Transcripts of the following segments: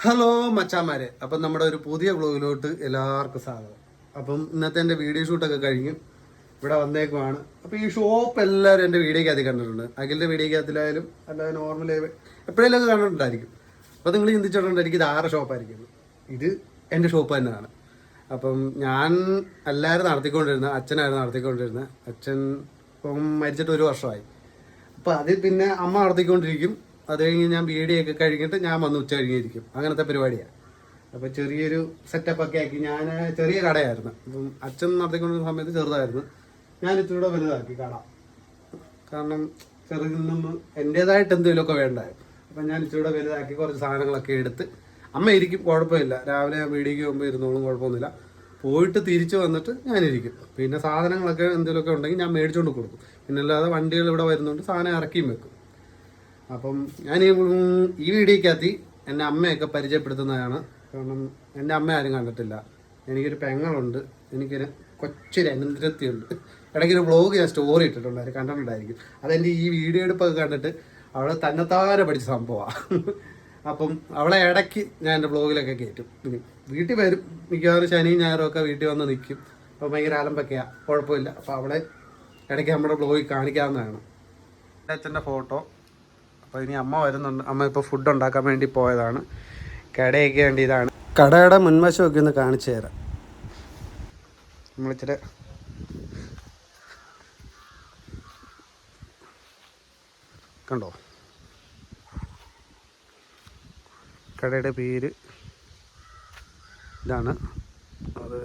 Hello മച്ചാമാരെ, അപ്പം നമ്മുടെ ഒരു പുതിയ വ്ളോഗിലോട്ട് എല്ലാവർക്കും സ്വാഗതം. അപ്പം ഇന്നത്തെ എൻ്റെ വീഡിയോ ഷൂട്ടൊക്കെ കഴിഞ്ഞു ഇവിടെ വന്നേക്കുവാണ്. അപ്പം ഈ ഷോപ്പ് എല്ലാവരും എൻ്റെ വീഡിയോക്കകത്ത് കണ്ടിട്ടുണ്ട്. അഖിലിൻ്റെ വീഡിയോക്കകത്തിലായാലും അല്ലാതെ നോർമൽ എപ്പോഴെല്ലാം കണ്ടിട്ടുണ്ടായിരിക്കും. അപ്പോൾ നിങ്ങൾ ചിന്തിച്ചിട്ടുണ്ടായിരിക്കും ഇത് ആരുടെ ഷോപ്പായിരിക്കും. ഇത് എൻ്റെ ഷോപ്പ് തന്നെയാണ്. അപ്പം ഞാൻ എല്ലാവരും നടത്തിക്കൊണ്ടിരുന്നത്, അച്ഛനായിരുന്നു നടത്തിക്കൊണ്ടിരുന്നത്. അച്ഛൻ ഇപ്പം മരിച്ചിട്ട് 1 വർഷമായി. അപ്പോൾ അതിൽ പിന്നെ അമ്മ നടത്തിക്കൊണ്ടിരിക്കും. അത് കഴിഞ്ഞ് ഞാൻ ബീഡിയൊക്കെ കഴിഞ്ഞിട്ട് ഞാൻ വന്ന് ഉച്ച കഴിഞ്ഞിരിക്കും. അങ്ങനത്തെ പരിപാടിയാണ്. അപ്പോൾ ചെറിയൊരു സെറ്റപ്പൊക്കെ ആക്കി. ഞാൻ ചെറിയ കടയായിരുന്നു. അപ്പം അച്ഛൻ നടത്തിക്കൊണ്ടിരുന്ന സമയത്ത് ചെറുതായിരുന്നു. ഞാൻ ഇത്തിലൂടെ വലുതാക്കി കട. കാരണം ചെറുതിൽ നിന്ന് എൻ്റേതായിട്ട് എന്തെങ്കിലുമൊക്കെ വേണ്ടായിരുന്നു. അപ്പം ഞാൻ ഇത്തിലൂടെ വലുതാക്കി കുറച്ച് സാധനങ്ങളൊക്കെ എടുത്ത് അമ്മ ഇരിക്കും, കുഴപ്പമില്ല. രാവിലെ ഞാൻ വീടിക്ക് പോകുമ്പോൾ ഇരുന്നോളും, കുഴപ്പമൊന്നുമില്ല. പോയിട്ട് തിരിച്ച് വന്നിട്ട് ഞാനിരിക്കും. പിന്നെ സാധനങ്ങളൊക്കെ എന്തെങ്കിലുമൊക്കെ ഉണ്ടെങ്കിൽ ഞാൻ മേടിച്ചുകൊണ്ട് കൊടുക്കും. പിന്നെ അല്ലാതെ വണ്ടികൾ ഇവിടെ വരുന്നുണ്ട്, സാധനം ഇറക്കിയും വെക്കും. അപ്പം ഞാൻ ഈ വീഡിയോക്കകത്ത് എൻ്റെ അമ്മയൊക്കെ പരിചയപ്പെടുത്തുന്നതാണ്. കാരണം എൻ്റെ അമ്മ ആരും കണ്ടിട്ടില്ല. എനിക്കൊരു പെങ്ങളുണ്ട്, എനിക്കൊരു കൊച്ചൊരു അനന്തരത്തിയുണ്ട്. ഇടയ്ക്കൊരു വ്ളോഗ് ഞാൻ സ്റ്റോറി ഇട്ടിട്ടുണ്ടായിരുന്നു, കണ്ടിട്ടുണ്ടായിരിക്കും. അതെൻ്റെ ഈ വീഡിയോ എടുപ്പൊക്കെ കണ്ടിട്ട് അവളെ തന്നെത്താനെ പഠിച്ച സംഭവമാണ്. അപ്പം അവളെ ഇടയ്ക്ക് ഞാൻ എൻ്റെ വ്ളോഗിലൊക്കെ കയറ്റും. ഇനി വീട്ടിൽ വരും, മിക്കവാറും ശനിയും ഞായറും ഒക്കെ വീട്ടിൽ വന്ന് നിൽക്കും. അപ്പോൾ ഭയങ്കര അലമ്പൊക്കെയാണ്, കുഴപ്പമില്ല. അപ്പോൾ അവളെ ഇടയ്ക്ക് നമ്മുടെ വ്ളോഗിൽ കാണിക്കാവുന്നതാണ്. എൻ്റെ അച്ഛൻ്റെ ഫോട്ടോ. അപ്പോൾ ഇനി അമ്മ വരുന്നുണ്ട്. അമ്മ ഇപ്പോൾ ഫുഡ് ഉണ്ടാക്കാൻ വേണ്ടി പോയതാണ്. കടയൊക്കെ വേണ്ടി ഇതാണ്. കടയുടെ മുൻവശമൊക്കെ ഒന്ന് കാണിച്ചു തരാം. നമ്മളിച്ചിരി കണ്ടോ, കടയുടെ പേര് ഇതാണ്. അത്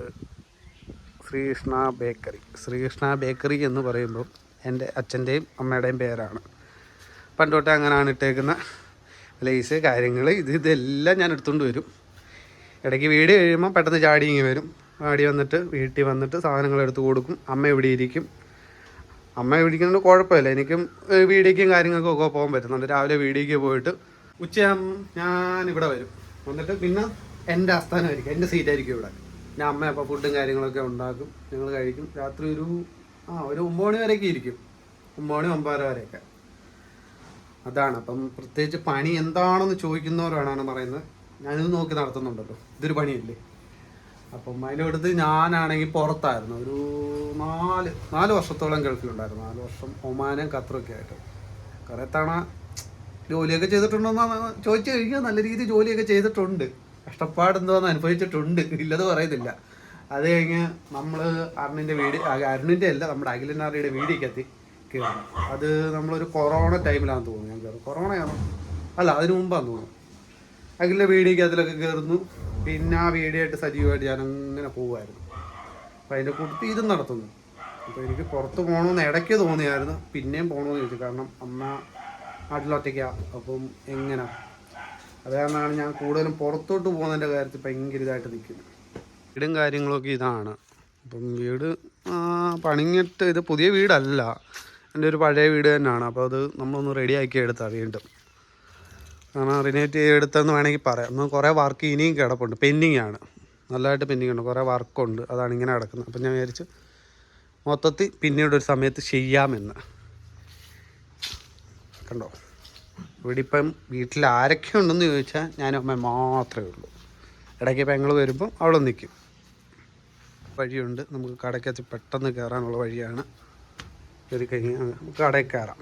ശ്രീകൃഷ്ണ ബേക്കറി. ശ്രീകൃഷ്ണ ബേക്കറി എന്ന് പറയുമ്പോൾ എൻ്റെ അച്ഛൻ്റെയും അമ്മയുടെയും പേരാണ്. പണ്ട് തൊട്ടേ അങ്ങനെയാണ് ഇട്ടേക്കുന്ന ലേസ് കാര്യങ്ങൾ. ഇതെല്ലാം ഞാൻ എടുത്തുകൊണ്ട് വരും. ഇടയ്ക്ക് വീട് കഴിയുമ്പോൾ പെട്ടെന്ന് ചാടി ഇങ്ങി വരും. ചാടി വന്നിട്ട് വീട്ടിൽ വന്നിട്ട് സാധനങ്ങൾ എടുത്ത് കൊടുക്കും. അമ്മ ഇവിടെ ഇരിക്കും. അമ്മ ഇരിക്കുന്നത് കുഴപ്പമില്ല. എനിക്കും വീഡിയോയ്ക്കും കാര്യങ്ങൾക്കൊക്കെ പോകാൻ പറ്റുന്നുണ്ട്. രാവിലെ വീഡിയോയ്ക്ക് പോയിട്ട് ഉച്ചയാകുമ്പോൾ ഞാനിവിടെ വരും. വന്നിട്ട് പിന്നെ എൻ്റെ ആസ്ഥാനമായിരിക്കും, എൻ്റെ സീറ്റായിരിക്കും ഇവിടെ. ഞാൻ അമ്മ അപ്പോൾ ഫുഡും കാര്യങ്ങളൊക്കെ ഉണ്ടാക്കും, ഞങ്ങൾ കഴിക്കും. രാത്രി ഒരു 9 മണി വരെയൊക്കെ ഇരിക്കും. 9 മണി 9:30 വരെയൊക്കെ. അതാണ്. അപ്പം പ്രത്യേകിച്ച് പണി എന്താണെന്ന് ചോദിക്കുന്നവരാണ് പറയുന്നത്. ഞാനിത് നോക്കി നടത്തുന്നുണ്ടല്ലോ, ഇതൊരു പണിയല്ലേ. അപ്പം അതിൻ്റെ അടുത്ത് ഞാനാണെങ്കിൽ പുറത്തായിരുന്നു. ഒരു 4 വർഷത്തോളം ഗൾഫിലുണ്ടായിരുന്നു. 4 വർഷം ഒമാനും ഖത്തറൊക്കെ ആയിട്ട്. കുറേ തവണ ജോലിയൊക്കെ ചെയ്തിട്ടുണ്ടോയെന്ന് ചോദിച്ചു കഴിഞ്ഞാൽ നല്ല രീതിയിൽ ജോലിയൊക്കെ ചെയ്തിട്ടുണ്ട്. കഷ്ടപ്പാട് എന്തോന്ന് അനുഭവിച്ചിട്ടുണ്ട്, ഇല്ലത് പറയുന്നില്ല. അത് കഴിഞ്ഞ് നമ്മൾ അരുണിൻ്റെ അല്ല, നമ്മുടെ അഖിലനാറിയുടെ വീഡിയോക്കകത്ത് കയറും. അത് നമ്മളൊരു കൊറോണ ടൈമിലാണെന്ന് തോന്നുന്നു ഞാൻ കയറും. കൊറോണയാണോ അല്ല, അതിന് മുമ്പാന്ന് തോന്നുന്നു. അഖിലിൻ്റെ വീഡിയോക്കകത്തിലൊക്കെ കയറുന്നു. പിന്നെ ആ വീഡിയോ ആയിട്ട് സജീവമായിട്ട് ഞാൻ അങ്ങനെ പോകുമായിരുന്നു. അപ്പം അതിൻ്റെ കൂട്ടത്തിൽ ഇതും നടത്തുന്നു. അപ്പോൾ എനിക്ക് പുറത്ത് പോകണമെന്ന് ഇടയ്ക്ക് തോന്നിയായിരുന്നു. പിന്നെയും പോകണമെന്ന് ചോദിച്ചു. കാരണം അമ്മ നാട്ടിലൊറ്റയ്ക്കാണ്. അപ്പം എങ്ങനെ അത് കാരണമാണ് ഞാൻ കൂടുതലും പുറത്തോട്ട് പോകുന്നതിൻ്റെ കാര്യത്തിൽ ഭയങ്കര ഇതായിട്ട് നിൽക്കുന്നത്. വീടും കാര്യങ്ങളൊക്കെ ഇതാണ്. അപ്പം വീട് പണിഞ്ഞിട്ട്, ഇത് പുതിയ വീടല്ല, എൻ്റെ ഒരു പഴയ വീട് തന്നെയാണ്. അപ്പോൾ അത് നമ്മളൊന്ന് റെഡിയാക്കി എടുത്താൽ വീണ്ടും, കാരണം റിനേറ്റ് ചെയ്തെടുത്തെന്ന് വേണമെങ്കിൽ പറയാം. നമ്മൾ കുറേ വർക്ക് ഇനിയും കിടപ്പുണ്ട്, പെൻഡിങ് ആണ്, നല്ലതായിട്ട് പെൻഡിങ് ഉണ്ട്, കുറേ വർക്കുണ്ട്. അതാണ് ഇങ്ങനെ കിടക്കുന്നത്. അപ്പം ഞാൻ വിചാരിച്ചു മൊത്തത്തിൽ പിന്നീട് ഒരു സമയത്ത് ചെയ്യാമെന്ന്. കണ്ടോ, ഇവിടെ ഇപ്പം വീട്ടിൽ ആരൊക്കെ ഉണ്ടെന്ന് ചോദിച്ചാൽ ഞാനും അമ്മ മാത്രമേ ഉള്ളൂ. ഇടയ്ക്ക് പെങ്ങൾ വരുമ്പോൾ അവിടെ നിൽക്കും. വഴിയുണ്ട്, നമുക്ക് കടയ്ക്കകത്ത് പെട്ടെന്ന് കയറാനുള്ള വഴിയാണ്. കയറി കഴിഞ്ഞാൽ നമുക്ക് കടയിൽ കയറാം,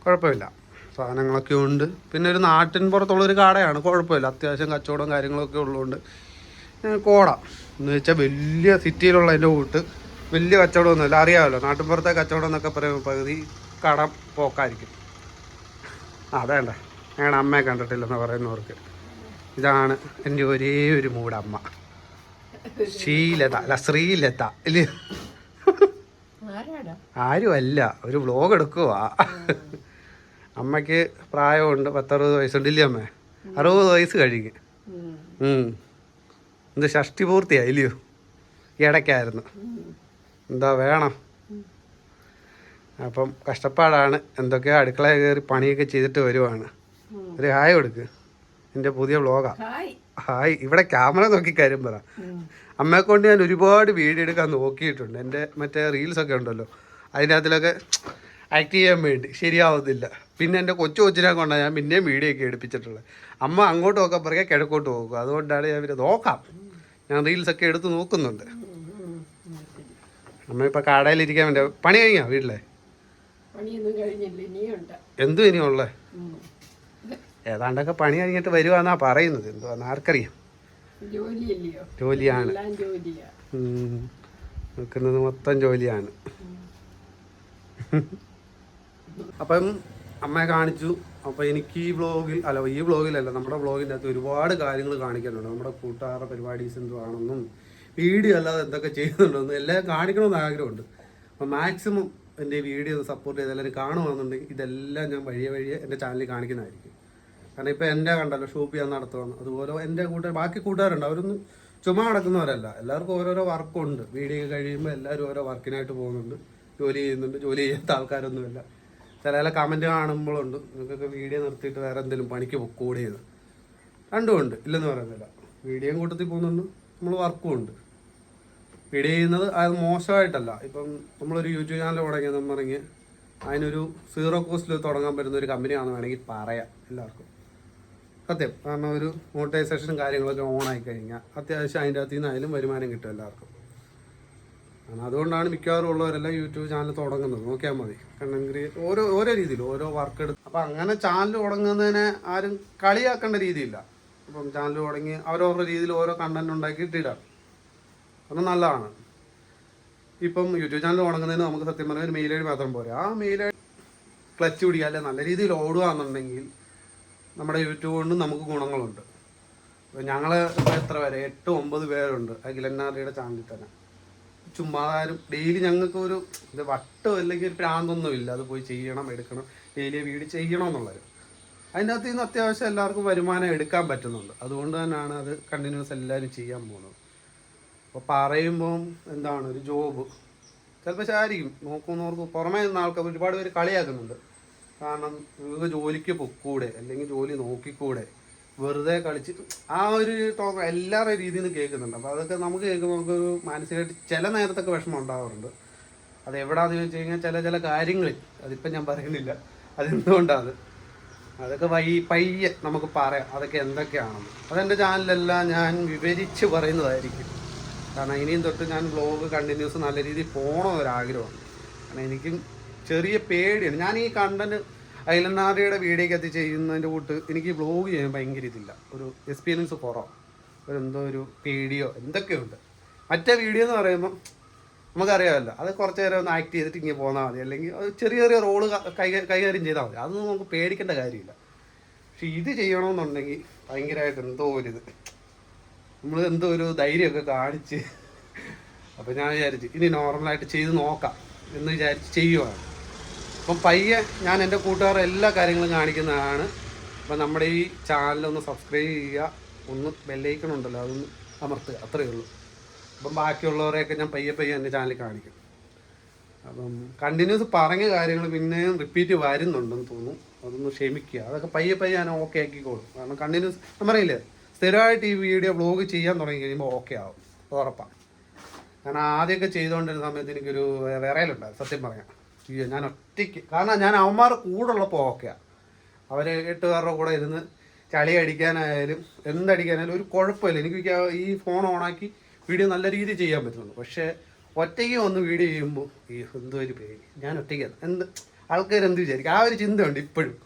കുഴപ്പമില്ല. സാധനങ്ങളൊക്കെ ഉണ്ട്. പിന്നെ ഒരു നാട്ടിൻ പുറത്തുള്ളൊരു കടയാണ്, കുഴപ്പമില്ല. അത്യാവശ്യം കച്ചവടവും കാര്യങ്ങളൊക്കെ ഉള്ളതുകൊണ്ട് കോടാം എന്ന് വെച്ചാൽ വലിയ സിറ്റിയിലുള്ള അതിൻ്റെ കൂട്ട് വലിയ കച്ചവടമൊന്നുമില്ല. അറിയാമല്ലോ, നാട്ടിൻപുറത്തെ കച്ചവടം എന്നൊക്കെ പറയുമ്പോൾ പകുതി കടം പോക്കായിരിക്കും. അതേണ്ട, ഞങ്ങളുടെ അമ്മയെ കണ്ടിട്ടില്ലെന്ന് പറയുന്നവർക്ക് ഇതാണ് എൻ്റെ ഒരേ ഒരു മൂടമ്മ. ശ്രീലത ഇല്ലേ? ആരുമല്ല, ഒരു വ്ലോഗ് എടുക്കുക. അമ്മയ്ക്ക് പ്രായമുണ്ട്, 10-60 വയസ്സുണ്ട്. ഇല്ലേ അമ്മേ? 60 വയസ്സ് കഴിഞ്ഞ്. എന്ത് ഷഷ്ടി പൂർത്തിയായില്ലയോ? ഇടയ്ക്കായിരുന്നു. എന്താ വേണം. അപ്പം കഷ്ടപ്പാടാണ്. എന്തൊക്കെയോ അടുക്കള കയറി പണിയൊക്കെ ചെയ്തിട്ട് വരുവാണ്. ഒരു ഹായ് കൊടുക്ക്, എൻ്റെ പുതിയ വ്ലോഗാ. ഹായ്. ഇവിടെ ക്യാമറ നോക്കി കാര്യം പറ. അമ്മയെ കൊണ്ട് ഞാൻ ഒരുപാട് വീഡിയോ എടുക്കാൻ നോക്കിയിട്ടുണ്ട്. എൻ്റെ മറ്റേ റീൽസൊക്കെ ഉണ്ടല്ലോ, അതിൻ്റെ അതിലൊക്കെ ആക്ട് ചെയ്യാൻ വേണ്ടി ശരിയാവുന്നില്ല. പിന്നെ എൻ്റെ കൊച്ചിനെ കൊണ്ടാണ് ഞാൻ പിന്നെയും വീഡിയോ ഒക്കെ എടുപ്പിച്ചിട്ടുള്ളത്. അമ്മ അങ്ങോട്ട് നോക്കാൻ പറയുക കിഴക്കോട്ട് പോകും. അതുകൊണ്ടാണ് ഞാൻ പിന്നെ നോക്കാം, ഞാൻ റീൽസൊക്കെ എടുത്ത് നോക്കുന്നുണ്ട്. അമ്മ ഇപ്പം കടയിലിരിക്കാൻ വേണ്ടി പണി കഴിഞ്ഞാ വീട്ടിലെ? എന്തു ഇനിയുള്ളേ? ഏതാണ്ടൊക്കെ പണി കഴിഞ്ഞിട്ട് വരുവാന്നാ പറയുന്നത്. എന്തുവാന്ന് ആർക്കറിയാം. ജോലിയാണ് നിൽക്കുന്നത്, മൊത്തം ജോലിയാണ്. അപ്പം അമ്മയെ കാണിച്ചു. അപ്പോൾ എനിക്ക് ഈ വ്ളോഗിലല്ല നമ്മുടെ വ്ളോഗിൻ്റെ അകത്ത് ഒരുപാട് കാര്യങ്ങൾ കാണിക്കാനുണ്ട്. നമ്മുടെ കൂട്ടുകാരുടെ പരിപാടീസ് എന്തുവാണെന്നും വീഡിയോ അല്ലാതെ എന്തൊക്കെ ചെയ്യുന്നുണ്ടെന്നും എല്ലാം കാണിക്കണമെന്ന് ആഗ്രഹമുണ്ട്. അപ്പോൾ മാക്സിമം എൻ്റെ വീഡിയോ ഒന്ന് സപ്പോർട്ട് ചെയ്ത് എല്ലാവരും കാണുകയാണെന്നുണ്ടെങ്കിൽ ഇതെല്ലാം ഞാൻ വഴിയെ എൻ്റെ ചാനലിൽ കാണിക്കുന്നതായിരിക്കും. കാരണം ഇപ്പോൾ എൻ്റെ കണ്ടല്ലോ ഷോപ്പ് ചെയ്യാൻ നടത്തുകയാണ്. അതുപോലെ എൻ്റെ ബാക്കി കൂട്ടുകാരുണ്ട്, അവരൊന്നും ചുമ്മാ നടക്കുന്നവരല്ല. എല്ലാവർക്കും ഓരോരോ വർക്കുണ്ട്. വീഡിയോ കഴിയുമ്പോൾ എല്ലാവരും ഓരോ വർക്കിനായിട്ട് പോകുന്നുണ്ട്, ജോലി ചെയ്യുന്നുണ്ട്. ജോലി ചെയ്യാത്ത ആൾക്കാരൊന്നുമില്ല. ചില കമൻറ്റ് കാണുമ്പോഴുണ്ട് നിങ്ങൾക്കൊക്കെ വീഡിയോ നിർത്തിയിട്ട് വേറെ എന്തെങ്കിലും പണിക്ക് കൂടെ ചെയ്ത് രണ്ടുമുണ്ട്, ഇല്ലെന്ന് പറയുന്നില്ല. വീഡിയോയും കൂട്ടത്തിൽ പോകുന്നുണ്ട്, നമ്മൾ വർക്കും ഉണ്ട്. വീഡിയോ ചെയ്യുന്നത് അത് മോശമായിട്ടല്ല. ഇപ്പം നമ്മളൊരു യൂട്യൂബ് ചാനൽ തുടങ്ങിയെന്ന് പറഞ്ഞ് അതിനൊരു 0 കോസ്റ്റിൽ തുടങ്ങാൻ പറ്റുന്ന ഒരു കമ്പനിയാണെന്ന് വേണമെങ്കിൽ പറയാം എല്ലാവർക്കും, സത്യം. കാരണം ഒരു മോണിറ്റൈസേഷനും കാര്യങ്ങളൊക്കെ ഓണായി കഴിഞ്ഞാൽ അത്യാവശ്യം അതിൻ്റെ അകത്ത് നിന്നായാലും വരുമാനം കിട്ടും എല്ലാവർക്കും. കാരണം അതുകൊണ്ടാണ് മിക്കവാറും ഉള്ളവരെല്ലാം യൂട്യൂബ് ചാനൽ തുടങ്ങുന്നത്. നോക്കിയാൽ മതി, കണ്ടന്റ് ക്രിയേറ്റ് ഓരോ രീതിയിൽ ഓരോ വർക്ക് എടുത്ത്. അപ്പം അങ്ങനെ ചാനൽ തുടങ്ങുന്നതിനെ ആരും കളിയാക്കേണ്ട രീതിയില്ല. അപ്പം ചാനൽ തുടങ്ങി അവരവരുടെ രീതിയിൽ ഓരോ കണ്ടന്റ് ഉണ്ടാക്കിയിട്ട് ഇടാം, കാരണം നല്ലതാണ്. ഇപ്പം യൂട്യൂബ് ചാനൽ തുടങ്ങുന്നതിന് നമുക്ക് സത്യം പറഞ്ഞാൽ ഒരു മെയിൽ ഐ ഡി മാത്രം പോരാ. ആ മെയിൽ ഐ ഡി ക്ലച്ച് പിടിക്കുക, അല്ലെ നല്ല രീതിയിൽ ഓടുകയാണെന്നുണ്ടെങ്കിൽ നമ്മുടെ യൂട്യൂബ് കൊണ്ടും നമുക്ക് ഗുണങ്ങളുണ്ട്. ഇപ്പോൾ ഞങ്ങൾ ഇപ്പോൾ എത്ര പേര് 8-9 പേരുണ്ട് അഖിലന്നാറിയുടെ ചാനലിൽ തന്നെ. ചുമ്മാതാരും ഡെയിലി ഞങ്ങൾക്ക് ഒരു ഇത് വട്ടോ അല്ലെങ്കിൽ ഒരു പ്രാന്തൊന്നുമില്ല അത് പോയി ചെയ്യണം എടുക്കണം ഡെയിലി വീഡിയോ ചെയ്യണം എന്നുള്ളത്. അതിൻ്റെ അകത്ത് നിന്ന് അത്യാവശ്യം എല്ലാവർക്കും വരുമാനം എടുക്കാൻ പറ്റുന്നുണ്ട്. അതുകൊണ്ട് തന്നെയാണ് അത് കണ്ടിന്യൂസ് എല്ലാവരും ചെയ്യാൻ പോകുന്നത്. അപ്പോൾ പറയുമ്പം എന്താണ് ഒരു ജോബ് ചിലപ്പോൾ ശാരിക്കും നോക്കുന്നവർക്ക് പുറമേ നിന്ന ആൾക്കാർ ഒരുപാട് പേര് കളിയാക്കുന്നുണ്ട്. കാരണം നിങ്ങൾക്ക് ജോലിക്ക് പൊക്കൂടെ, അല്ലെങ്കിൽ ജോലി നോക്കിക്കൂടെ, വെറുതെ കളിച്ച് ആ ഒരു ടോക്ക് എല്ലാവരുടെ രീതിയിൽ നിന്ന് കേൾക്കുന്നുണ്ട്. അപ്പോൾ അതൊക്കെ നമുക്ക് കേൾക്കുമ്പോൾ നമുക്കൊരു മാനസികമായിട്ട് ചില നേരത്തൊക്കെ വിഷമം ഉണ്ടാവാറുണ്ട്. അത് എവിടെയാണെന്ന് ചോദിച്ചു കഴിഞ്ഞാൽ ചില കാര്യങ്ങളിൽ, അതിപ്പം ഞാൻ പറയുന്നില്ല അതെന്തുകൊണ്ടാണ്, അതൊക്കെ പയ്യെ നമുക്ക് പറയാം അതൊക്കെ എന്തൊക്കെയാണെന്ന്. അതെൻ്റെ ചാനലിലെല്ലാം ഞാൻ വിവരിച്ച് പറയുന്നതായിരിക്കും. കാരണം ഇനിയും തൊട്ട് ഞാൻ വ്ളോഗ് കണ്ടിന്യൂസ് നല്ല രീതിയിൽ പോകണമെന്നൊരാഗ്രഹമാണ്. കാരണം എനിക്കും ചെറിയ പേടിയാണ്. ഞാൻ ഈ കണ്ടന്റ് അഖിലന്നാറിയുടെ വീഡിയോക്കകത്ത് ചെയ്യുന്നതിൻ്റെ കൂട്ട് എനിക്ക് വ്ളോഗ് ചെയ്യാൻ ഭയങ്കര ഇതില്ല, ഒരു എക്സ്പീരിയൻസ് കുറവാണ്. എന്തോ ഒരു പേടിയോ എന്തൊക്കെയുണ്ട്. മറ്റേ വീഡിയോ എന്ന് പറയുമ്പം നമുക്കറിയാമല്ലോ, അത് കുറച്ച് നേരം ഒന്ന് ആക്ട് ചെയ്തിട്ട് ഇങ്ങനെ പോന്നാൽ മതി, അല്ലെങ്കിൽ ചെറിയ ചെറിയ റോള് കൈകാര്യം ചെയ്താൽ മതി. അതൊന്നും നമുക്ക് പേടിക്കേണ്ട കാര്യമില്ല. പക്ഷെ ഇത് ചെയ്യണമെന്നുണ്ടെങ്കിൽ ഭയങ്കരമായിട്ട് എന്തോ ഒരിത്, നമ്മൾ എന്തോ ഒരു ധൈര്യമൊക്കെ കാണിച്ച്. അപ്പോൾ ഞാൻ വിചാരിച്ചു ഇനി നോർമലായിട്ട് ചെയ്ത് നോക്കാം എന്ന് വിചാരിച്ച് ചെയ്യുവാണ്. അപ്പം പയ്യെ ഞാൻ എൻ്റെ കൂട്ടുകാരുടെ എല്ലാ കാര്യങ്ങളും കാണിക്കുന്നതാണ്. അപ്പം നമ്മുടെ ഈ ചാനലൊന്ന് സബ്സ്ക്രൈബ് ചെയ്യുക, ഒന്ന് ബെല്ലൈക്കണുണ്ടല്ലോ അതൊന്ന് അമർത്തുക, അത്രയേ ഉള്ളൂ. അപ്പം ബാക്കിയുള്ളവരെയൊക്കെ ഞാൻ പയ്യെ എൻ്റെ ചാനലിൽ കാണിക്കും. അപ്പം കണ്ടിന്യൂസ് പറഞ്ഞ കാര്യങ്ങൾ പിന്നെയും റിപ്പീറ്റ് വരുന്നുണ്ടെന്ന് തോന്നുന്നു, അതൊന്ന് ക്ഷമിക്കുക. അതൊക്കെ പയ്യെ ഞാൻ ഓക്കെ ആക്കിക്കോളും. കാരണം കണ്ടിന്യൂസ് ഞാൻ പറയില്ലേ, സ്ഥിരമായിട്ട് ഈ വീഡിയോ വ്ളോഗ് ചെയ്യാൻ തുടങ്ങി കഴിയുമ്പോൾ ഓക്കെ ആവും, ഉറപ്പാണ്. കാരണം ആദ്യമൊക്കെ ചെയ്തുകൊണ്ടിരുന്ന സമയത്ത് എനിക്കൊരു വിറയലുണ്ടായിരുന്നു സത്യം പറയാം. ഞാൻ ഒറ്റയ്ക്ക്, കാരണം ഞാൻ അവന്മാർ കൂടെ ഉള്ളപ്പോൾ ഓക്കെയാണ്. അവർ 8 പേരുടെ കൂടെ ഇരുന്ന് ചളി അടിക്കാനായാലും എന്തടിക്കാനായാലും ഒരു കുഴപ്പമില്ല. എനിക്ക് ഈ ഫോൺ ഓണാക്കി വീഡിയോ നല്ല രീതിയിൽ ചെയ്യാൻ പറ്റുന്നുള്ളൂ. പക്ഷേ ഒറ്റയ്ക്ക് വന്ന് വീഡിയോ ചെയ്യുമ്പോൾ ഈ എന്തോ ഒരു പേടി, ഞാൻ ഒറ്റയ്ക്ക് ആൾക്കാരെന്ത് വിചാരിക്കും, ആ ഒരു ചിന്തയുണ്ട് ഇപ്പോഴും.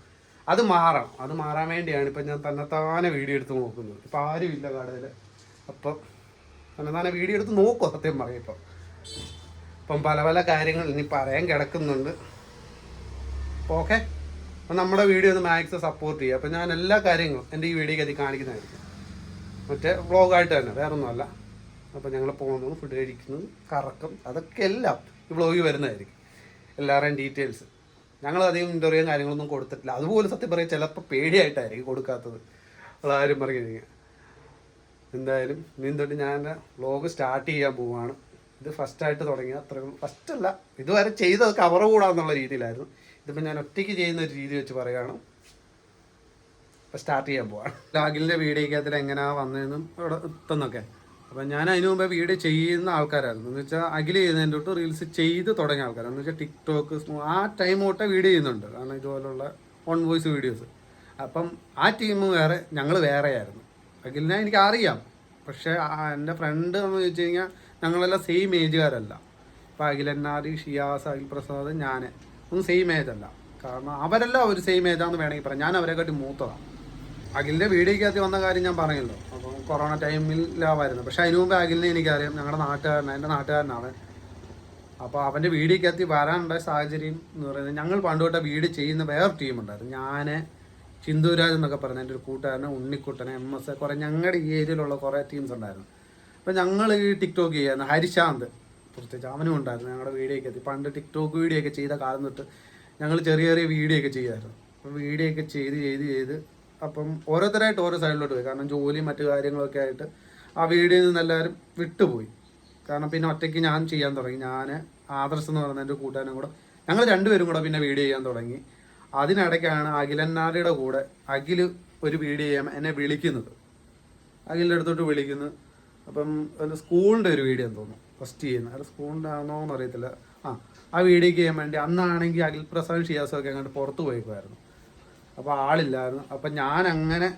അത് മാറണം. അത് മാറാൻ വേണ്ടിയാണ് ഇപ്പം ഞാൻ തന്നെത്താനെ വീഡിയോ എടുത്ത് നോക്കുന്നത്. ഇപ്പം ആരും ഇല്ല കടയിൽ, അപ്പം തന്നെത്താനെ വീഡിയോ എടുത്ത് നോക്കുമോ സത്യം പറയും. ഇപ്പം പല കാര്യങ്ങൾ ഇനി പറയാൻ കിടക്കുന്നുണ്ട്. ഓക്കെ, അപ്പം നമ്മുടെ വീഡിയോ ഒന്ന് മാക്സിമം സപ്പോർട്ട് ചെയ്യുക. അപ്പം ഞാൻ എല്ലാ കാര്യങ്ങളും എൻ്റെ ഈ വീഡിയോക്ക് അതിൽ കാണിക്കുന്നതായിരിക്കും, മറ്റേ വ്ളോഗായിട്ട് തന്നെ, വേറെ ഒന്നുമല്ല. അപ്പം ഞങ്ങൾ പോകുന്നത്, ഫുഡ് കഴിക്കുന്നത്, കറക്കം, അതൊക്കെ എല്ലാം ഈ വ്ളോഗിൽ വരുന്നതായിരിക്കും. എല്ലാവരുടെയും ഡീറ്റെയിൽസ് ഞങ്ങൾ അധികം ഇൻ്റർവ്യൂ കാര്യങ്ങളൊന്നും കൊടുത്തിട്ടില്ല. അതുപോലെ സത്യം പറയാം ചിലപ്പോൾ പേടിയായിട്ടായിരിക്കും കൊടുക്കാത്തത്, അതാരും പറഞ്ഞു കഴിഞ്ഞാൽ. എന്തായാലും ഇനി തൊട്ട് ഞാൻ വ്ളോഗ് സ്റ്റാർട്ട് ചെയ്യാൻ പോവുകയാണ്. ഇത് ഫസ്റ്റായിട്ട് തുടങ്ങിയ അത്രയും ഫസ്റ്റല്ല, ഇതുവരെ ചെയ്തത് കവർ കൂടാന്നുള്ള രീതിയിലായിരുന്നു. ഇതിപ്പോൾ ഞാൻ ഒറ്റയ്ക്ക് ചെയ്യുന്ന ഒരു രീതി വെച്ച് പറയുകയാണ്. ഇപ്പോൾ സ്റ്റാർട്ട് ചെയ്യാൻ പോവാണ്. അഖിലിൻ്റെ വീഡിയോക്കകത്തിൽ എങ്ങനെയാണ് വന്നതെന്നും ഇവിടെ എത്തുന്നൊക്കെ. അപ്പം ഞാൻ അതിന് മുമ്പേ വീഡിയോ ചെയ്യുന്ന ആൾക്കാരായിരുന്നു. എന്ന് വെച്ചാൽ അഖിൽ ചെയ്യുന്നതിൻ്റെ തൊട്ട് റീൽസ് ചെയ്ത് തുടങ്ങിയ ആൾക്കാരാണ്. എന്ന് വെച്ചാൽ ടിക്ടോക്ക് ആ ടൈം തൊട്ടേ വീഡിയോ ചെയ്യുന്നുണ്ട്. കാരണം ഇതുപോലുള്ള ഓൺ വോയിസ് വീഡിയോസ് അപ്പം ആ ടീം വേറെ, ഞങ്ങൾ വേറെയായിരുന്നു. അഖിലിനെ എനിക്ക് അറിയാം, പക്ഷേ എൻ്റെ ഫ്രണ്ട് എന്ന് ചോദിച്ചു കഴിഞ്ഞാൽ ഞങ്ങളെല്ലാം സെയിം ഏജുകാരല്ല. ഇപ്പോൾ അഖിലന്നാരി, ഷിയാസ്, അഖിൽ പ്രസാദ്, ഞാൻ ഒന്നും സെയിം ഏജ് അല്ല. കാരണം അവരെല്ലാം ഒരു സെയിം ഏജാന്ന് വേണമെങ്കിൽ പറയാം. ഞാൻ അവരെക്കാട്ടി മൂത്തതാണ്. അഖിലിൻ്റെ വീഡിയോക്കകത്ത് വന്ന കാര്യം ഞാൻ പറഞ്ഞല്ലോ. അപ്പം കൊറോണ ടൈമിലാവായിരുന്നു. പക്ഷേ അതിന് മുമ്പ് അഖിലിനെ എനിക്കറിയാം. ഞങ്ങളുടെ നാട്ടുകാരനാണ്, എൻ്റെ നാട്ടുകാരനാണ്. അപ്പോൾ അവൻ്റെ വീഡിയോക്കകത്ത് വരാനുണ്ടായ സാഹചര്യം എന്ന് പറയുന്നത്, ഞങ്ങൾ പണ്ട് തൊട്ട് വീഡിയോ ചെയ്യുന്ന വേറെ ടീമുണ്ടായിരുന്നു. ഞാൻ, ചിന്തൂരാജ് എന്നൊക്കെ പറഞ്ഞ എൻ്റെ ഒരു കൂട്ടുകാരനെ, ഉണ്ണിക്കുട്ടനെ, MS, കുറേ ഞങ്ങളുടെ ഈ ഏരിയയിലുള്ള കുറേ ടീംസ് ഉണ്ടായിരുന്നു. അപ്പോൾ ഞങ്ങൾ ഈ ടിക്ടോക്ക് ചെയ്യായിരുന്നു. ഹരിശാന്ത് പ്രത്യേകിച്ച് അവനും ഉണ്ടായിരുന്നു ഞങ്ങളുടെ വീഡിയോക്കകത്ത്. പണ്ട് ടിക്ടോക്ക് വീഡിയോ ഒക്കെ ചെയ്ത കാലം തൊട്ട് ഞങ്ങൾ ചെറിയ ചെറിയ വീഡിയോ ഒക്കെ ചെയ്യുമായിരുന്നു. അപ്പം വീഡിയോ ഒക്കെ ചെയ്ത് അപ്പം ഓരോരുത്തരായിട്ട് ഓരോ സൈഡിലോട്ട് പോയി. കാരണം ജോലിയും മറ്റു കാര്യങ്ങളൊക്കെ ആയിട്ട് ആ വീഡിയോയിൽ നിന്ന് എല്ലാവരും വിട്ടുപോയി. കാരണം പിന്നെ ഒറ്റയ്ക്ക് ഞാൻ ചെയ്യാൻ തുടങ്ങി. ഞാൻ, ആദർശ് എന്ന് പറയുന്ന എൻ്റെ കൂട്ടുകാരനും കൂടെ, ഞങ്ങൾ രണ്ടുപേരും കൂടെ പിന്നെ വീഡിയോ ചെയ്യാൻ തുടങ്ങി. അതിനിടയ്ക്കാണ് അഖിലന്നാരിയുടെ കൂടെ അഖിൽ ഒരു വീഡിയോ ചെയ്യാൻ എന്നെ വിളിക്കുന്നത്. അഖിലിൻ്റെ അടുത്തോട്ട് വിളിക്കുന്നു. അപ്പം അത് സ്കൂളിൻ്റെ ഒരു വീഡിയോ എന്ന് തോന്നുന്നു ഫസ്റ്റ് ചെയ്യുന്നത്. അത് സ്കൂളിൻ്റെ ആണോ എന്ന് അറിയത്തില്ല. ആ വീഡിയോക്ക് ചെയ്യാൻ വേണ്ടി അന്നാണെങ്കിൽ അഖിൽ പ്രസാദ്, ഷിയാസും ഒക്കെ അങ്ങോട്ട് പുറത്ത് പോയിക്കുമായിരുന്നു. അപ്പോൾ ആളില്ലായിരുന്നു. അപ്പം ഞാൻ അങ്ങനെ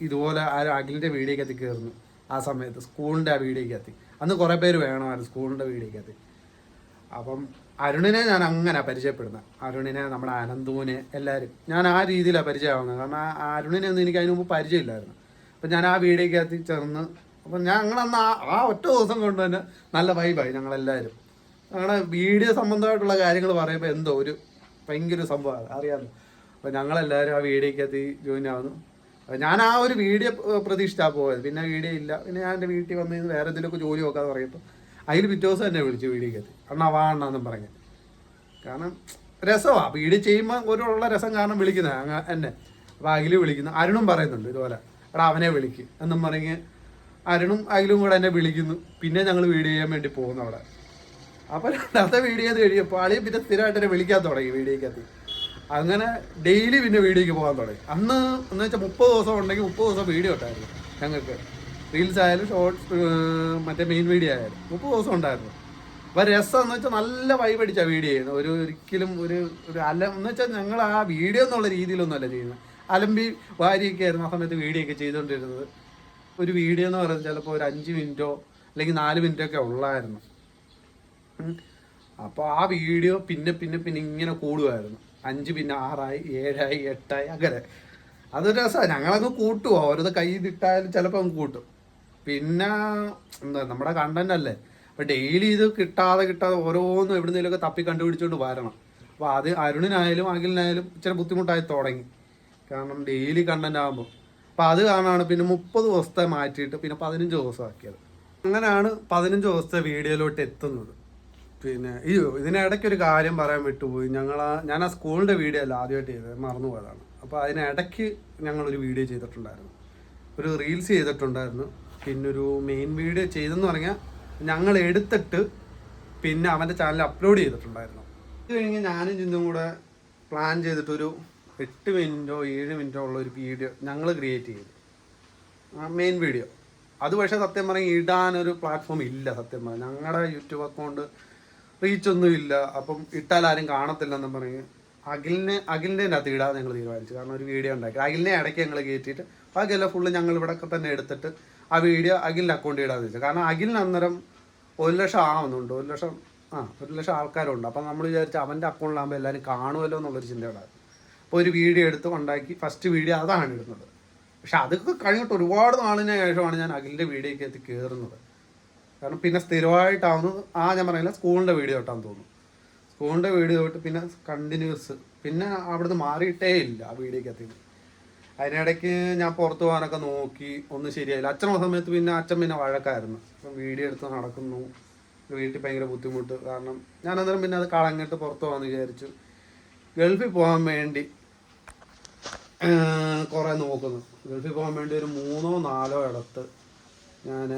ഇതുപോലെ ആ അഖിലിൻ്റെ വീഡിയോക്കകത്ത് കയറുന്നു. ആ സമയത്ത് സ്കൂളിൻ്റെ ആ വീഡിയോക്കകത്ത് അന്ന് കുറേ പേര് വേണമായിരുന്നു സ്കൂളിൻ്റെ വീഡിയോക്കകത്ത്. അപ്പം അരുണിനെ ഞാൻ അങ്ങനെ പരിചയപ്പെടുന്നത്. അരുണിനെ, നമ്മുടെ അനന്തുവിനെ, എല്ലാവരും ഞാൻ ആ രീതിയിലാണ് പരിചയമാവുന്നത്. കാരണം ആ അരുണിനെ ഒന്നും എനിക്ക് അതിന് മുമ്പ് പരിചയമില്ലായിരുന്നു. അപ്പം ഞാൻ ആ വീഡിയോക്കകത്ത് ചേർന്ന്, അപ്പം ഞങ്ങളന്ന് ആ ഒറ്റ ദിവസം കൊണ്ട് തന്നെ നല്ല വൈബായി ഞങ്ങളെല്ലാവരും. ഞങ്ങളുടെ വീഡിയോ സംബന്ധമായിട്ടുള്ള കാര്യങ്ങൾ പറയുമ്പോൾ എന്തോ ഒരു ഭയങ്കര സംഭവമാണ്, അറിയാമല്ലോ. അപ്പോൾ ഞങ്ങളെല്ലാവരും ആ വീഡിയോക്കകത്ത് ജോയിൻ ആവുന്നു. ഞാൻ ആ ഒരു വീഡിയോ പ്രതീക്ഷിച്ചാണ് പോയത്. പിന്നെ വീഡിയോ ഇല്ല. പിന്നെ ഞാൻ എൻ്റെ വീട്ടിൽ വന്ന് വേറെ എന്തെങ്കിലുമൊക്കെ ജോലി നോക്കാതെ പറയുമ്പോൾ അതിൽ പിറ്റേ ദിവസം എന്നെ വിളിച്ചു വീഡിയോക്കകത്ത്. അണ്ണാ വാ അണ്ണാന്നും പറഞ്ഞു. കാരണം രസമാണ് വീഡിയോ ചെയ്യുമ്പോൾ ഒരുള്ള രസം കാരണം വിളിക്കുന്നത് എന്നെ. അപ്പോൾ അഖിൽ വിളിക്കുന്നു, അരുണും പറയുന്നുണ്ട് ഇതുപോലെ, എടാ അവനെ വിളിക്ക് എന്നും പറഞ്ഞ് അരുണും അഖിലും കൂടെ എന്നെ വിളിക്കുന്നു. പിന്നെ ഞങ്ങൾ വീഡിയോ ചെയ്യാൻ വേണ്ടി പോകുന്നു അവിടെ. അപ്പോൾ രണ്ടാമത്തെ വീഡിയോ ചെയ്ത് കഴിയുമ്പോൾ ആളിയും പിന്നെ സ്ഥിരമായിട്ട് എന്നെ വിളിക്കാൻ തുടങ്ങി വീഡിയോക്കകത്ത്. അങ്ങനെ ഡെയിലി പിന്നെ വീഡിയോക്ക് പോകാൻ തുടങ്ങി. അന്ന് എന്ന് വെച്ചാൽ 30 ദിവസം ഉണ്ടെങ്കിൽ 30 ദിവസം വീഡിയോ ഉണ്ടായിരുന്നു ഞങ്ങൾക്ക്. റീൽസ് ആയാലും ഷോർട്സ്, മറ്റേ മെയിൻ വീഡിയോ ആയാലും 30 ദിവസം ഉണ്ടായിരുന്നു. അപ്പോൾ രസം എന്ന് വെച്ചാൽ നല്ല വൈബ് അടിച്ചാൽ വീഡിയോ ചെയ്യുന്നത്. ഒരിക്കലും ഒരു എന്ന് വെച്ചാൽ ഞങ്ങൾ ആ വീഡിയോ എന്നുള്ള രീതിയിലൊന്നും അല്ല ചെയ്യുന്നത്. അലമ്പി വാരിയൊക്കെ ആയിരുന്നു ആ സമയത്ത് വീഡിയോ ഒക്കെ ചെയ്തുകൊണ്ടിരുന്നത്. ഒരു വീഡിയോ എന്ന് പറയുന്നത് ചിലപ്പോൾ ഒരു 5 മിനിറ്റോ അല്ലെങ്കിൽ 4 മിനിറ്റോ ഒക്കെ ഉള്ളായിരുന്നു. അപ്പോൾ ആ വീഡിയോ പിന്നെ ഇങ്ങനെ കൂടുമായിരുന്നു. 5 പിന്നെ 6 ആയി, 7 ആയി, 8 ആയി, അങ്ങനെ. അതൊരു രസമാണ്. ഞങ്ങളങ്ങ് കൂട്ടുമോ, ഓരോ കയ്യിലിട്ടായാലും ചിലപ്പോൾ അങ്ങ് കൂട്ടും. പിന്നെ എന്താ നമ്മുടെ കണ്ടന്റ് അല്ലേ. അപ്പോൾ ഡെയിലി ഇത് കിട്ടാതെ ഓരോന്നും എവിടുന്നേലൊക്കെ തപ്പി കണ്ടുപിടിച്ചുകൊണ്ട് വരണം. അപ്പോൾ അത് അരുണിനായാലും അഖിലിനായാലും ഇച്ചിരി ബുദ്ധിമുട്ടായി തുടങ്ങി. കാരണം ഡെയിലി കണ്ടന്റ് ആകുമ്പോൾ. അപ്പോൾ അത് കാരണമാണ് പിന്നെ 30 ദിവസത്തെ മാറ്റിയിട്ട് പിന്നെ 15 ദിവസമാക്കിയത്. അങ്ങനെയാണ് 15 ദിവസത്തെ വീഡിയോയിലോട്ട് എത്തുന്നത്. പിന്നെ ഇതിനിടയ്ക്കൊരു കാര്യം പറയാൻ വിട്ടുപോയി. ഞാൻ ആ സ്കൂളിൻ്റെ വീഡിയോ അല്ല ആദ്യമായിട്ട് ചെയ്തത്, മറന്നുപോയതാണ്. അപ്പോൾ അതിനിടയ്ക്ക് ഞങ്ങളൊരു വീഡിയോ ചെയ്തിട്ടുണ്ടായിരുന്നു, ഒരു റീൽസ് ചെയ്തിട്ടുണ്ടായിരുന്നു. പിന്നൊരു മെയിൻ വീഡിയോ ചെയ്തെന്ന് പറഞ്ഞാൽ ഞങ്ങൾ എടുത്തിട്ട് പിന്നെ അവൻ്റെ ചാനലിൽ അപ്ലോഡ് ചെയ്തിട്ടുണ്ടായിരുന്നു. ഇത് കഴിഞ്ഞ് ഞാനും ചിന്തും കൂടെ പ്ലാൻ ചെയ്തിട്ടൊരു 8 മിനിറ്റോ 7 മിനിറ്റോ ഉള്ള ഒരു വീഡിയോ ഞങ്ങൾ ക്രിയേറ്റ് ചെയ്തു, മെയിൻ വീഡിയോ. അത് പക്ഷേ സത്യം പറഞ്ഞാൽ ഇടാനൊരു പ്ലാറ്റ്ഫോം ഇല്ല. സത്യം പറഞ്ഞാൽ ഞങ്ങളുടെ യൂട്യൂബ് അക്കൗണ്ട് റീച്ചൊന്നും ഇല്ല. അപ്പം ഇട്ടാൽ ആരും കാണത്തില്ലെന്നും പറഞ്ഞ് അഖിലിൻ്റെ അകത്ത് ഇടാതെ ഞങ്ങൾ തീരുമാനിച്ചു. കാരണം ഒരു വീഡിയോ ഉണ്ടാക്കി അഖിലിനെ ഇടയ്ക്ക് ഞങ്ങൾ കയറ്റിയിട്ട് ബാക്കിയെല്ലാം ഫുള്ള് ഞങ്ങൾ ഇവിടെ തന്നെ എടുത്തിട്ട് ആ വീഡിയോ അഖിലിൻ്റെ അക്കൗണ്ട് ഇടാന്ന് വെച്ചു. കാരണം അഖിലിന് അന്നേരം 1 ലക്ഷം ആവുന്നുണ്ട്, 1 ലക്ഷം ആൾക്കാരുണ്ട്. അപ്പം നമ്മൾ വിചാരിച്ചു അവൻ്റെ അക്കൗണ്ടിലാകുമ്പോൾ എല്ലാവരും കാണുമല്ലോ എന്നുള്ളൊരു ചിന്തയുണ്ടായിരുന്നു. അപ്പോൾ ഒരു വീഡിയോ എടുത്ത് ഉണ്ടാക്കി ഫസ്റ്റ് വീഡിയോ അതാണ് ഇടുന്നത്. പക്ഷെ അതൊക്കെ കഴിഞ്ഞിട്ട് ഒരുപാട് നാളിന് ശേഷമാണ് ഞാൻ അഖിലിൻ്റെ വീഡിയോയ്ക്ക് കയറുന്നത്. കാരണം പിന്നെ സ്ഥിരമായിട്ടാവുന്നത് ഞാൻ പറഞ്ഞില്ല, സ്കൂളിൻ്റെ വീഡിയോ തൊട്ടാന്ന് തോന്നുന്നു. സ്കൂളിൻ്റെ വീഡിയോ തൊട്ട് പിന്നെ കണ്ടിന്യൂസ് പിന്നെ അവിടുന്ന് മാറിയിട്ടേ ഇല്ല ആ വീഡിയോക്കകത്ത്. അതിനിടയ്ക്ക് ഞാൻ പുറത്ത് പോകാനൊക്കെ നോക്കി, ഒന്നും ശരിയായില്ല. അച്ഛനുള്ള സമയത്ത് പിന്നെ അച്ഛൻ വഴക്കായിരുന്നു. അപ്പം വീഡിയോ എടുത്ത് നടക്കുന്നു, വീട്ടിൽ ഭയങ്കര ബുദ്ധിമുട്ട്. കാരണം ഞാൻ അന്നേരം പിന്നെ അത് കളഞ്ഞിട്ട് പുറത്ത് പോകാമെന്ന് വിചാരിച്ചു. ഗൾഫിൽ പോകാൻ വേണ്ടി കുറേ നോക്കുന്നു. ഗൾഫിൽ പോകാൻ വേണ്ടി ഒരു 3-4 ഇടത്ത് ഞാൻ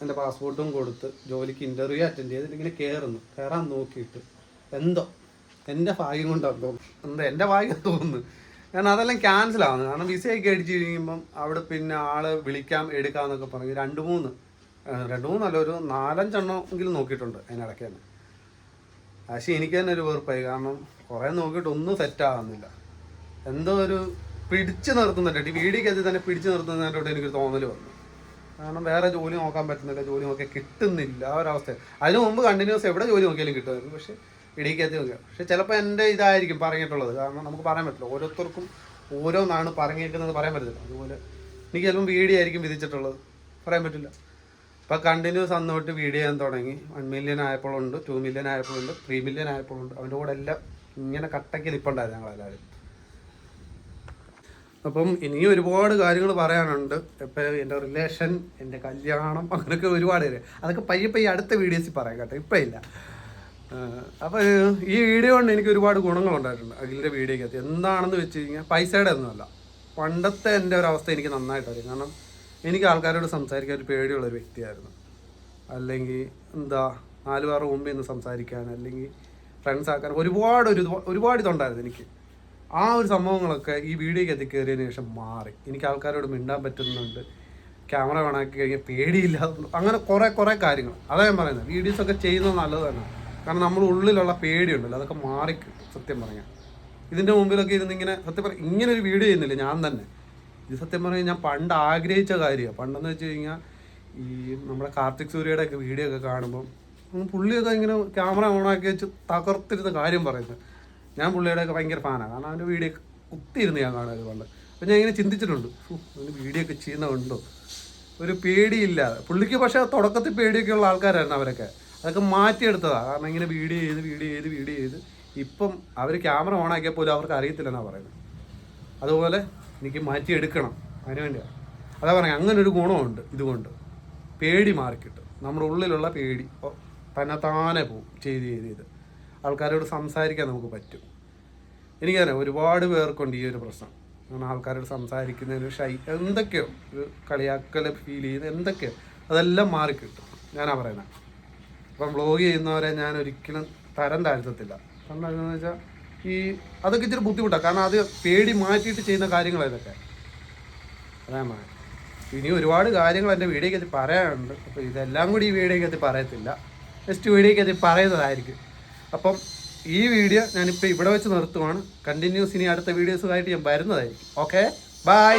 എൻ്റെ പാസ്പോർട്ടും കൊടുത്ത് ജോലിക്ക് ഇൻ്റർവ്യൂ അറ്റൻഡ് ചെയ്തിട്ട് ഇങ്ങനെ കയറാൻ നോക്കിയിട്ട് എന്തോ എൻ്റെ ഭാഗ്യം കൊണ്ടാണ് തോന്നുന്നു, എൻ്റെ ഭാഗ്യം തോന്നുന്നു. കാരണം അതെല്ലാം ക്യാൻസലാവുന്നു. കാരണം വിസയൊക്കെ അടിച്ച് കഴിയുമ്പം അവിടെ പിന്നെ ആൾ വിളിക്കാം എടുക്കാമെന്നൊക്കെ പറഞ്ഞ് 2-3 അല്ല, ഒരു 4-5 എണ്ണമെങ്കിലും നോക്കിയിട്ടുണ്ട് അതിനിടയ്ക്ക് തന്നെ. പക്ഷേ എനിക്ക് തന്നെ ഒരു വെറുപ്പായി. കാരണം കുറേ നോക്കിയിട്ട് ഒന്നും സെറ്റാകുന്നില്ല. എന്തോ ഒരു പിടിച്ചു നിർത്തുന്നുണ്ട്. ഈ വീഡിയോക്കകത്ത് തന്നെ പിടിച്ചു നിർത്തുന്നതിനോട് എനിക്കൊരു തോന്നൽ വന്നു. കാരണം വേറെ ജോലി നോക്കാൻ പറ്റുന്നില്ല, ജോലി നോക്കിയാൽ കിട്ടുന്നില്ല ആ ഒരവസ്ഥ. അതിന് മുമ്പ് കണ്ടിന്യൂസ് എവിടെ ജോലി നോക്കിയാലും കിട്ടുമായിരുന്നു, പക്ഷേ വീഡിയോക്കകത്ത് നോക്കിയാൽ. പക്ഷേ ചിലപ്പോൾ എൻ്റെ ഇതായിരിക്കും പറഞ്ഞിട്ടുള്ളത്, കാരണം നമുക്ക് പറയാൻ പറ്റില്ല, ഓരോരുത്തർക്കും ഓരോന്നാണ് പറഞ്ഞേക്കുന്നത് പറയാൻ പറ്റത്തില്ല. അതുപോലെ എനിക്ക് ചിലപ്പം വീഡിയോ ആയിരിക്കും വിധിച്ചിട്ടുള്ളത്, പറയാൻ പറ്റില്ല. ഇപ്പോൾ കണ്ടിന്യൂസ് അന്ന് തൊട്ട് വീഡിയോ ചെയ്യാൻ തുടങ്ങി. 1 മില്യൺ ആയപ്പോഴുണ്ട്, 2 മില്യൺ ആയപ്പോഴുണ്ട്, 3 മില്യൺ ആയപ്പോഴുണ്ട്. അവൻ്റെ കൂടെ എല്ലാം ഇങ്ങനെ കട്ടയ്ക്ക് നിൽപ്പുണ്ടായിരുന്നു ഞങ്ങളെല്ലാവരും. അപ്പം ഇനിയും ഒരുപാട് കാര്യങ്ങൾ പറയാനുണ്ട്. ഇപ്പോൾ എൻ്റെ റിലേഷൻ, എൻ്റെ കല്യാണം, അങ്ങനെയൊക്കെ ഒരുപാട് പേര്, അതൊക്കെ പയ്യെ അടുത്ത വീഡിയോസിൽ പറയാം കേട്ടോ, ഇപ്പം ഇല്ല. അപ്പോൾ ഈ വീഡിയോ കൊണ്ട് എനിക്ക് ഒരുപാട് ഗുണങ്ങളുണ്ടായിട്ടുണ്ട്. അഖിലിൻ്റെ വീഡിയോക്കകത്ത് എന്താണെന്ന് വെച്ച് കഴിഞ്ഞാൽ പൈസയുടെ ഒന്നുമല്ല, പണ്ടത്തെ എൻ്റെ ഒരവസ്ഥ എനിക്ക് നന്നായിട്ട് അറിയാം. കാരണം എനിക്ക് ആൾക്കാരോട് സംസാരിക്കാൻ ഒരു പേടിയുള്ളൊരു വ്യക്തിയായിരുന്നു. അല്ലെങ്കിൽ എന്താ 4 പേരുടെ മുമ്പിൽ നിന്ന് സംസാരിക്കാൻ, അല്ലെങ്കിൽ ഫ്രണ്ട്സ് ആക്കാൻ ഒരുപാട് ഇതുണ്ടായിരുന്നു എനിക്ക്. ആ ഒരു സംഭവങ്ങളൊക്കെ ഈ വീഡിയോയ്ക്ക് കയറിയതിന് ശേഷം മാറി. എനിക്ക് ആൾക്കാരോട് മിണ്ടാൻ പറ്റുന്നുണ്ട്, ക്യാമറ വേണമാക്കി കഴിഞ്ഞാൽ പേടിയില്ല, അങ്ങനെ കുറേ കാര്യങ്ങൾ. അതാ ഞാൻ പറയുന്നത്, വീഡിയോസൊക്കെ ചെയ്യുന്നത് നല്ലത് തന്നെ. കാരണം നമ്മുടെ ഉള്ളിലുള്ള പേടിയുണ്ടല്ലോ, അതൊക്കെ മാറിക്കിട്ടും. സത്യം പറയാം, ഇതിൻ്റെ മുമ്പിലൊക്കെ ഇരുന്നിങ്ങനെ സത്യം പറയാം ഇങ്ങനെ ഒരു വീഡിയോ ചെയ്യുന്നില്ല ഞാൻ തന്നെ. ഇത് സത്യം പറഞ്ഞാൽ ഞാൻ പണ്ട് ആഗ്രഹിച്ച കാര്യമാണ്. പണ്ടെന്ന് വെച്ച് കഴിഞ്ഞാൽ ഈ നമ്മുടെ കാർത്തിക് സൂര്യയുടെ ഒക്കെ വീഡിയോ ഒക്കെ കാണുമ്പം പുള്ളിയൊക്കെ ഇങ്ങനെ ക്യാമറ ഓണാക്കി വെച്ച് തകർത്തിരുന്ന കാര്യം പറയുന്നത്. ഞാൻ പുള്ളിയുടെയൊക്കെ ഭയങ്കര ഫാനാണ്. കാരണം അവൻ്റെ വീഡിയോ കുത്തിയിരുന്ന് ഞാൻ കാണുന്നത് പണ്ട്. അപ്പം ഞാൻ ഇങ്ങനെ ചിന്തിച്ചിട്ടുണ്ട്, അവന് വീഡിയോ ഒക്കെ ചെയ്യുന്നതുണ്ടോ, ഒരു പേടിയില്ലാതെ. പുള്ളിക്ക് പക്ഷേ തുടക്കത്തിൽ പേടിയൊക്കെ ഉള്ള ആൾക്കാരായിരുന്നു അവരൊക്കെ. അതൊക്കെ മാറ്റിയെടുത്തതാണ്. കാരണം ഇങ്ങനെ വീഡിയോ ചെയ്ത് ഇപ്പം അവർ ക്യാമറ ഓണാക്കിയാൽ പോലും അവർക്ക് അറിയത്തില്ലെന്നാണ് പറയുന്നത്. അതുപോലെ എനിക്ക് മാറ്റിയെടുക്കണം, അതിന് വേണ്ടിയാണ്. അതാ പറയാം, അങ്ങനെ ഒരു ഗുണമുണ്ട് ഇതുകൊണ്ട്. പേടി മാറിക്കിട്ടും, നമ്മുടെ ഉള്ളിലുള്ള പേടി തന്നെത്താനെ പോവും. ചെയ്ത് ആൾക്കാരോട് സംസാരിക്കാൻ നമുക്ക് പറ്റും. എനിക്കറിയാം ഒരുപാട് പേർക്കുണ്ട് ഈ ഒരു പ്രശ്നം. കാരണം ആൾക്കാരോട് സംസാരിക്കുന്നതിന് എന്തൊക്കെയോ ഒരു കളിയാക്കൽ ഫീൽ ചെയ്യുന്നത് എന്തൊക്കെയോ അതെല്ലാം മാറിക്കിട്ടും. ഞാനാ പറയുന്നത്. അപ്പം വ്ളോഗ് ചെയ്യുന്നവരെ ഞാൻ ഒരിക്കലും തരം താഴ്ത്തത്തില്ല. കാരണം എന്താണെന്ന് വെച്ചാൽ അതൊക്കെ ഇച്ചിരി ബുദ്ധിമുട്ടാണ്. കാരണം അത് പേടി മാറ്റിയിട്ട് ചെയ്യുന്ന കാര്യങ്ങളാണ് ഇതൊക്കെ. അതാണ്. ഇനി ഒരുപാട് കാര്യങ്ങൾ എൻ്റെ വീഡിയോക്കകത്ത് പറയാനുണ്ട്. അപ്പോൾ ഇതെല്ലാം കൂടി ഈ വീഡിയോക്കകത്ത് പറയത്തില്ല, നെക്സ്റ്റ് വീഡിയോക്കകത്ത് പറയുന്നതായിരിക്കും. അപ്പം ഈ വീഡിയോ ഞാനിപ്പോൾ ഇവിടെ വെച്ച് നിർത്തുവാണ്. കണ്ടിന്യൂസ് ഇനി അടുത്ത വീഡിയോസുമായിട്ട് ഞാൻ വരുന്നതായിരിക്കും. Okay, by.